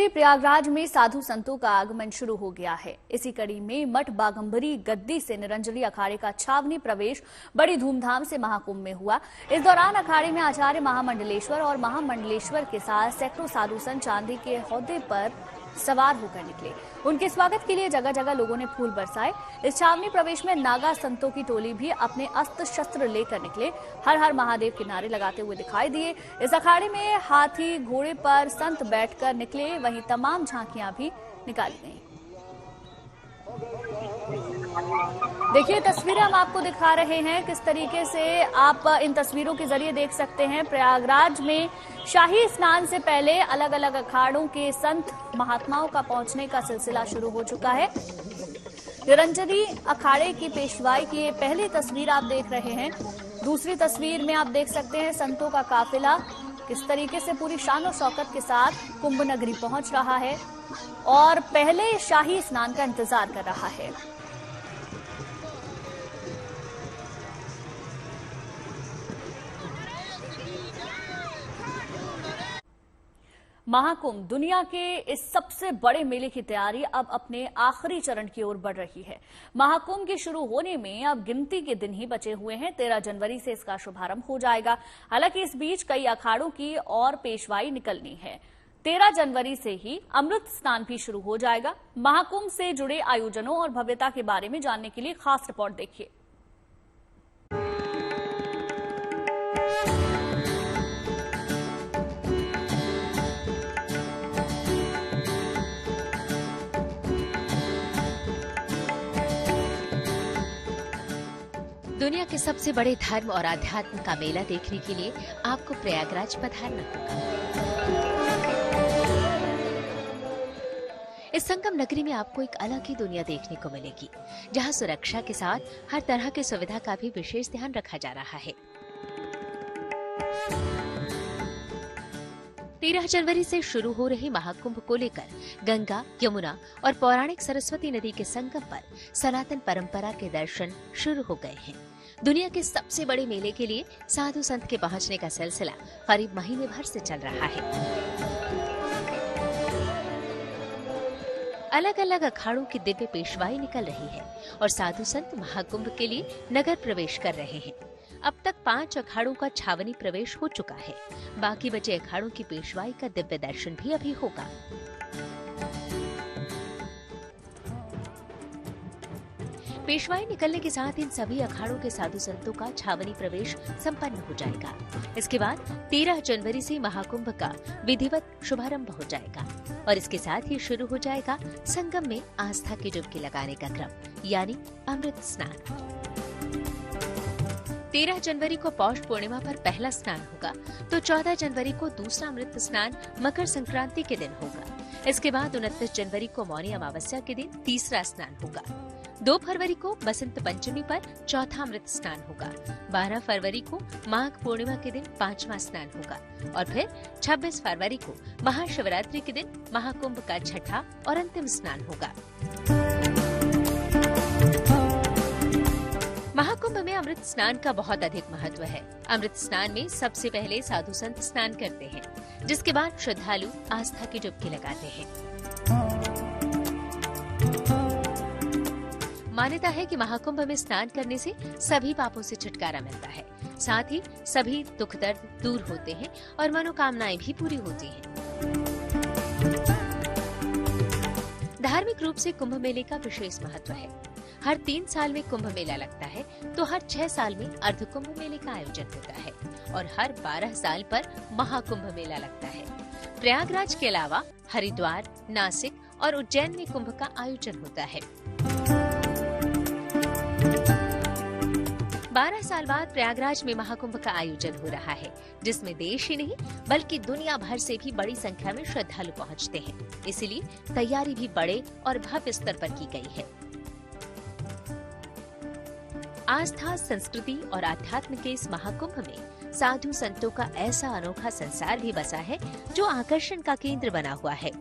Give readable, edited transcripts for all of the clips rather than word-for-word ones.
प्रयागराज में साधु संतों का आगमन शुरू हो गया है। इसी कड़ी में मठ बागंबरी गद्दी से निरंजली अखाड़े का छावनी प्रवेश बड़ी धूमधाम से महाकुंभ में हुआ। इस दौरान अखाड़े में आचार्य महामंडलेश्वर और महामंडलेश्वर के साथ सैकड़ों साधु संत चांदी के हौदे पर सवार होकर निकले। उनके स्वागत के लिए जगह जगह लोगों ने फूल बरसाए। इस छावनी प्रवेश में नागा संतों की टोली भी अपने अस्त्र शस्त्र लेकर निकले, हर हर महादेव के नारे लगाते हुए दिखाई दिए। इस अखाड़े में हाथी घोड़े पर संत बैठकर निकले, वहीं तमाम झांकियां भी निकाली गईं। देखिए तस्वीरें हम आपको दिखा रहे हैं, किस तरीके से आप इन तस्वीरों के जरिए देख सकते हैं। प्रयागराज में शाही स्नान से पहले अलग अलग अखाड़ों के संत महात्माओं का पहुंचने का सिलसिला शुरू हो चुका है। निरंजनी अखाड़े की पेशवाई की ये पहली तस्वीर आप देख रहे हैं। दूसरी तस्वीर में आप देख सकते हैं संतों का काफिला किस तरीके से पूरी शान और शौकत के साथ कुंभ नगरी पहुंच रहा है और पहले शाही स्नान का इंतजार कर रहा है। महाकुंभ दुनिया के इस सबसे बड़े मेले की तैयारी अब अपने आखिरी चरण की ओर बढ़ रही है। महाकुंभ के शुरू होने में अब गिनती के दिन ही बचे हुए हैं। 13 जनवरी से इसका शुभारंभ हो जाएगा। हालांकि इस बीच कई अखाड़ों की और पेशवाई निकलनी है। 13 जनवरी से ही अमृत स्नान भी शुरू हो जाएगा। महाकुंभ से जुड़े आयोजनों और भव्यता के बारे में जानने के लिए खास रिपोर्ट देखिए। दुनिया के सबसे बड़े धर्म और आध्यात्म का मेला देखने के लिए आपको प्रयागराज पधारना होगा। इस संगम नगरी में आपको एक अलग ही दुनिया देखने को मिलेगी, जहां सुरक्षा के साथ हर तरह की सुविधा का भी विशेष ध्यान रखा जा रहा है। 13 जनवरी से शुरू हो रही महाकुंभ को लेकर गंगा, यमुना और पौराणिक सरस्वती नदी के संगम पर सनातन परंपरा के दर्शन शुरू हो गए हैं। दुनिया के सबसे बड़े मेले के लिए साधु संत के पहुंचने का सिलसिला करीब महीने भर से चल रहा है। अलग अलग अखाड़ों की दिव्य पेशवाई निकल रही है और साधु संत महाकुंभ के लिए नगर प्रवेश कर रहे हैं। अब तक 5 अखाड़ों का छावनी प्रवेश हो चुका है। बाकी बचे अखाड़ों की पेशवाई का दिव्य दर्शन भी अभी होगा। पेशवाई निकलने के साथ इन सभी अखाड़ों के साधु संतों का छावनी प्रवेश संपन्न हो जाएगा। इसके बाद 13 जनवरी से महाकुंभ का विधिवत शुभारंभ हो जाएगा और इसके साथ ही शुरू हो जाएगा संगम में आस्था की डुबकी लगाने का क्रम, यानी अमृत स्नान। 13 जनवरी को पौष पूर्णिमा पर पहला स्नान होगा, तो 14 जनवरी को दूसरा अमृत स्नान मकर संक्रांति के दिन होगा। इसके बाद 29 जनवरी को मौनी अमावस्या के दिन तीसरा स्नान होगा। 2 फरवरी को बसंत पंचमी पर चौथा अमृत स्नान होगा। 12 फरवरी को माघ पूर्णिमा के दिन 5वां स्नान होगा और फिर 26 फरवरी को महाशिवरात्रि के दिन महाकुंभ का छठा और अंतिम स्नान होगा। महाकुंभ में अमृत स्नान का बहुत अधिक महत्व है। अमृत स्नान में सबसे पहले साधु संत स्नान करते हैं, जिसके बाद श्रद्धालु आस्था की डुबकी लगाते हैं। मान्यता है कि महाकुंभ में स्नान करने से सभी पापों से छुटकारा मिलता है, साथ ही सभी दुख दर्द दूर होते हैं और मनोकामनाएं भी पूरी होती हैं। धार्मिक रूप से कुंभ मेले का विशेष महत्व है। हर 3 साल में कुंभ मेला लगता है, तो हर 6 साल में अर्ध कुंभ मेले का आयोजन होता है और हर 12 साल पर महाकुंभ मेला लगता है। प्रयागराज के अलावा हरिद्वार, नासिक और उज्जैन में कुंभ का आयोजन होता है। 12 साल बाद प्रयागराज में महाकुंभ का आयोजन हो रहा है, जिसमें देश ही नहीं बल्कि दुनिया भर से भी बड़ी संख्या में श्रद्धालु पहुंचते हैं। इसलिए तैयारी भी बड़े और भव्य स्तर पर की गई है। आस्था, संस्कृति और आध्यात्म के इस महाकुंभ में साधु संतों का ऐसा अनोखा संसार भी बसा है, जो आकर्षण का केंद्र बना हुआ है।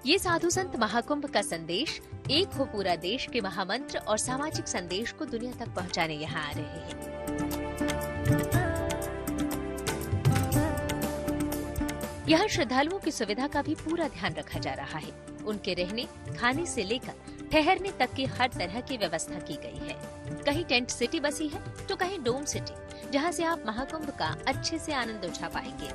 ये साधु संत महाकुंभ का संदेश, एक हो पूरा देश के महामंत्र और सामाजिक संदेश को दुनिया तक पहुंचाने यहाँ आ रहे हैं। यहाँ श्रद्धालुओं की सुविधा का भी पूरा ध्यान रखा जा रहा है। उनके रहने, खाने से लेकर ठहरने तक की हर तरह की व्यवस्था की गई है। कहीं टेंट सिटी बसी है तो कहीं डोम सिटी, जहाँ से आप महाकुंभ का अच्छे से आनंद उठा पाएंगे।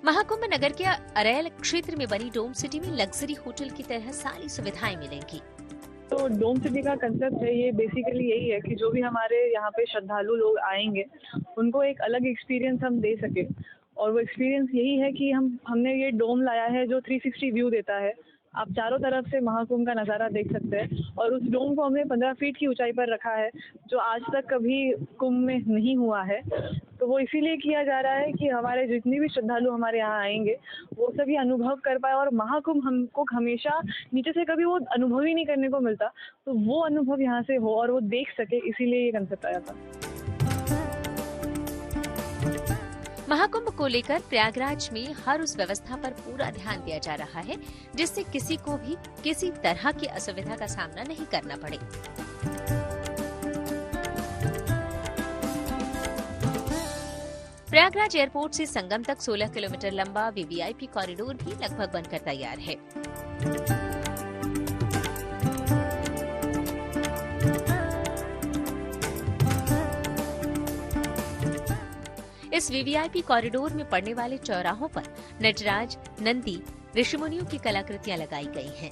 महाकुंभ नगर के अरैल क्षेत्र में बनी डोम सिटी में लग्जरी होटल की तरह सारी सुविधाएं मिलेंगी। तो डोम सिटी का कंसेप्ट है, ये बेसिकली यही है कि जो भी हमारे यहाँ पे श्रद्धालु लोग आएंगे उनको एक अलग एक्सपीरियंस हम दे सके। और वो एक्सपीरियंस यही है कि हमने ये डोम लाया है जो 360 व्यू देता है। आप चारों तरफ से महाकुंभ का नज़ारा देख सकते हैं। और उस डोम को हमने 15 फीट की ऊंचाई पर रखा है, जो आज तक कभी कुंभ में नहीं हुआ है। तो वो इसीलिए किया जा रहा है कि हमारे जितने भी श्रद्धालु हमारे यहाँ आएंगे वो सभी अनुभव कर पाए। और महाकुंभ हमको हमेशा नीचे से कभी वो अनुभव ही नहीं करने को मिलता, तो वो अनुभव यहाँ से हो और वो देख सके, इसीलिए ये कंसेप्ट आया था। महाकुंभ को लेकर प्रयागराज में हर उस व्यवस्था पर पूरा ध्यान दिया जा रहा है जिससे किसी को भी किसी तरह की असुविधा का सामना नहीं करना पड़े। प्रयागराज एयरपोर्ट से संगम तक 16 किलोमीटर लंबा वीवीआईपी कॉरिडोर भी लगभग बनकर तैयार है। इस वीवीआईपी कॉरिडोर में पड़ने वाले चौराहों पर नटराज, नंदी, ऋषिमुनियों की कलाकृतियां लगाई गई हैं।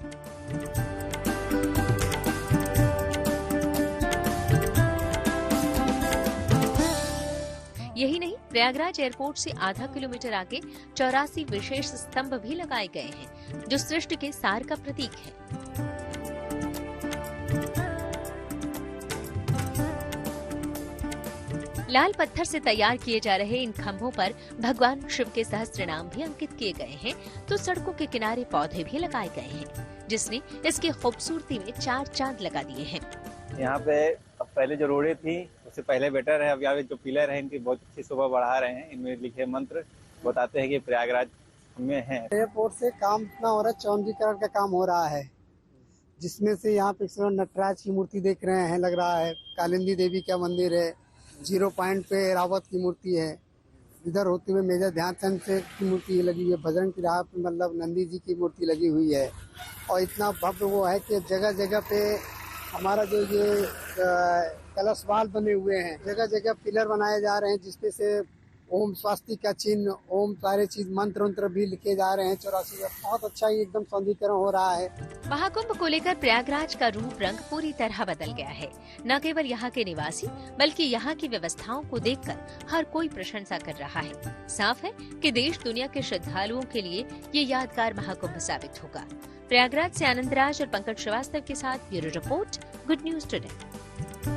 यही नहीं, प्रयागराज एयरपोर्ट से आधा किलोमीटर आगे 84 विशेष स्तंभ भी लगाए गए हैं जो सृष्टि के सार का प्रतीक है। लाल पत्थर से तैयार किए जा रहे इन खंभों पर भगवान शिव के सहस्त्र नाम भी अंकित किए गए हैं। तो सड़कों के किनारे पौधे भी लगाए गए हैं जिसने इसकी खूबसूरती में 4 चांद लगा दिए हैं। यहाँ पे पहले जो रोडें थी उससे पहले बेटर है। अब यहाँ जो पिलर है इनकी बहुत अच्छी शोभा बढ़ा रहे हैं। इनमें लिखे मंत्र बताते हैं कि प्रयागराज में है। एयरपोर्ट से काम इतना हो रहा है, चौंदीकरण का काम हो रहा है, जिसमें से यहाँ पे नटराज की मूर्ति देख रहे हैं, लग रहा है कालिंदी देवी का मंदिर है। 0 पॉइंट पे रावत की मूर्ति है। इधर होते हुए मेजर ध्यानचंद से की मूर्ति लगी हुई है। बजरंग की राह पे मतलब नंदी जी की मूर्ति लगी हुई है। और इतना भव्य वो है कि जगह जगह पे हमारा जो ये कलशवाल बने हुए हैं, जगह जगह पिलर बनाए जा रहे हैं जिसपे से ओम स्वास्तिक का चिन्ह, ओम सारे चीज मंत्र भी लिखे जा रहे हैं। 84 बहुत अच्छा ही एकदम सौंदर्यीकरण हो रहा है। महाकुंभ को लेकर प्रयागराज का रूप रंग पूरी तरह बदल गया है। न केवल यहाँ के निवासी बल्कि यहाँ की व्यवस्थाओं को देखकर हर कोई प्रशंसा कर रहा है। साफ है कि देश दुनिया के श्रद्धालुओं के लिए ये यादगार महाकुंभ साबित होगा। प्रयागराज से आनंद राज और पंकज श्रीवास्तव के साथ bureau report, good news today.